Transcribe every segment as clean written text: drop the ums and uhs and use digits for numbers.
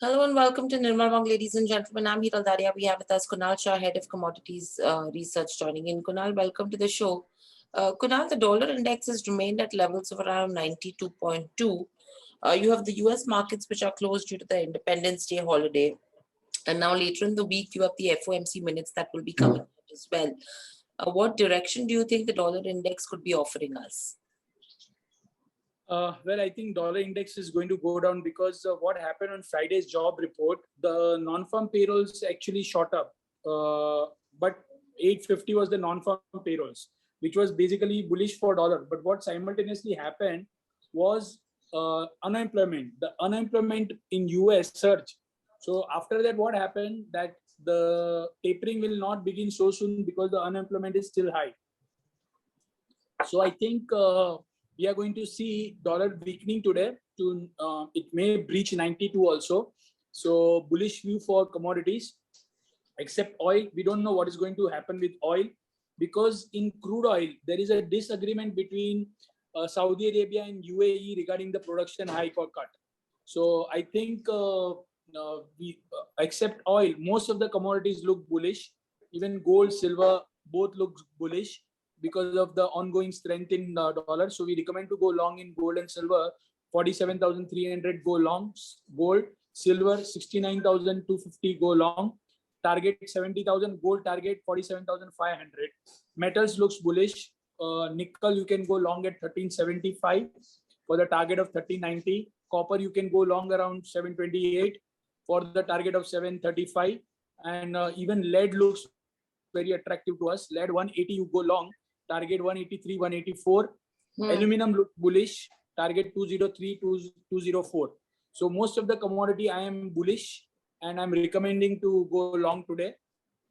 Hello and welcome to Nirmal Bang, ladies and gentlemen. I'm Hiral Daria. We have with us Kunal Shah, Head of Commodities Research, joining in. Kunal, welcome to the show. Kunal, the dollar index has remained at levels of around 92.2. You have the US markets which are closed due to the Independence Day holiday. And now later in the week, you have the FOMC minutes that will be coming out as well. What direction do you think the dollar index could be offering us? Well, I think dollar index is going to go down because of what happened on Friday's job report. The non-farm payrolls actually shot up, but 850 was the non-farm payrolls, which was basically bullish for dollar. But what simultaneously happened was unemployment. The unemployment in US surged. So after that, what happened? That the tapering will not begin so soon because the unemployment is still high. So I think we are going to see dollar weakening today. It may breach 92 also. So bullish view for commodities. Except oil, we don't know what is going to happen with oil, because in crude oil there is a disagreement between Saudi Arabia and UAE regarding the production hike or cut. So I think except oil, most of the commodities look bullish. Even gold, silver, both look bullish because of the ongoing strength in dollar. So we recommend to go long in gold and silver. 47,300 go long gold, silver 69,250 go long. Target 70,000, gold target 47,500. Metals looks bullish. Nickel you can go long at 1375 for the target of 1390. Copper you can go long around 728 for the target of 735. And even lead looks very attractive to us. Lead 180 you go long, target 183, 184. Aluminum look bullish, target 203, 204. So most of the commodity I am bullish and I'm recommending to go long today.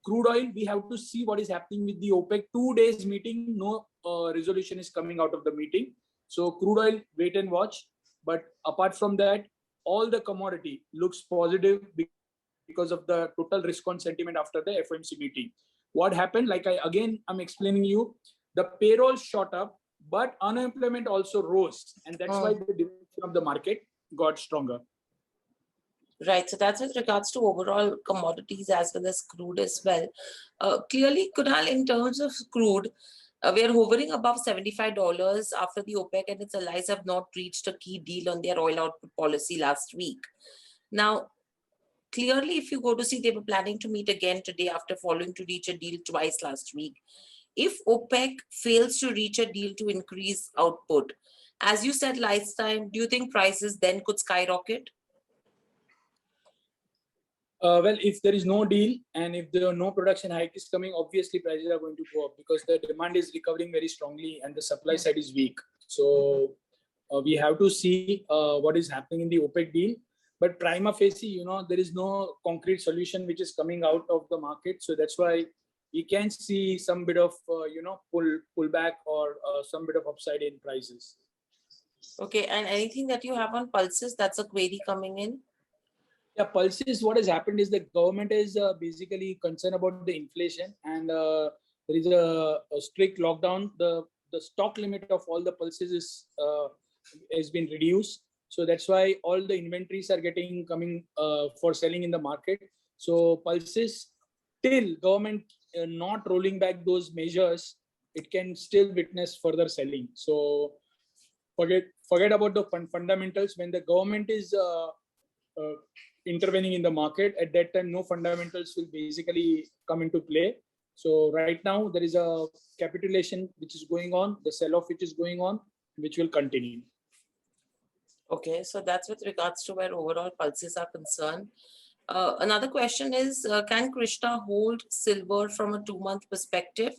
Crude oil, we have to see what is happening with the OPEC 2 days meeting. No resolution is coming out of the meeting. So crude oil, wait and watch. But apart from that, all the commodity looks positive because of the total risk on sentiment after the FOMC meeting. What happened, like I'm explaining you, the payroll shot up, but unemployment also rose. And that's why the direction of the market got stronger. Right. So that's with regards to overall commodities as well as crude as well. Clearly, Kunal, in terms of crude, we are hovering above $75 after the OPEC and its allies have not reached a key deal on their oil output policy last week. Now, clearly, if you go to see, they were planning to meet again today after failing to reach a deal twice last week. If OPEC fails to reach a deal to increase output, as you said last time, do you think prices then could skyrocket? Well, if there is no deal and if there are no production hike is coming, obviously prices are going to go up because the demand is recovering very strongly and the supply side is weak. So we have to see what is happening in the OPEC deal. But prima facie, there is no concrete solution which is coming out of the market. So that's why we can see some bit of, pullback or some bit of upside in prices. Okay. And anything that you have on pulses, that's a query coming in? Yeah, pulses, what has happened is the government is basically concerned about the inflation and there is a strict lockdown. The stock limit of all the pulses has been reduced. So that's why all the inventories are coming for selling in the market. So pulses, till government not rolling back those measures, it can still witness further selling. So forget about the fundamentals. When the government is intervening in the market, at that time no fundamentals will basically come into play. So right now there is a capitulation which is going on, the sell-off which is going on, which will continue. Okay, so that's with regards to where overall pulses are concerned. Another question is, can Krishna hold silver from a 2-month perspective?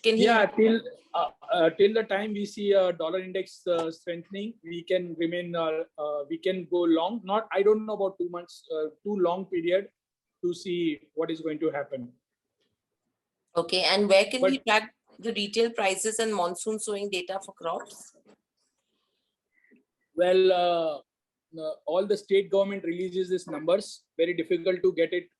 Can he? Yeah, till the time we see a dollar index strengthening, we can remain, we can go long. I don't know about 2 months, too long period to see what is going to happen. Okay, and where can we track the retail prices and monsoon sowing data for crops? Well, all the state government releases these numbers. Very difficult to get it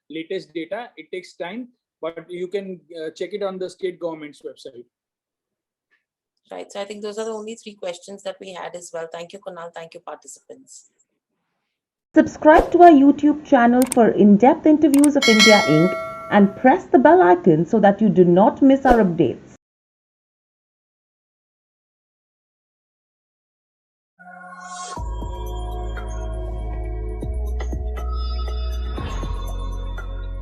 latest data. It takes time, but you can check it on the state government's website. Right. So I think those are the only 3 questions that we had as well. Thank you, Kunal. Thank you, participants. Subscribe to our YouTube channel for in-depth interviews of India Inc. and press the bell icon so that you do not miss our updates.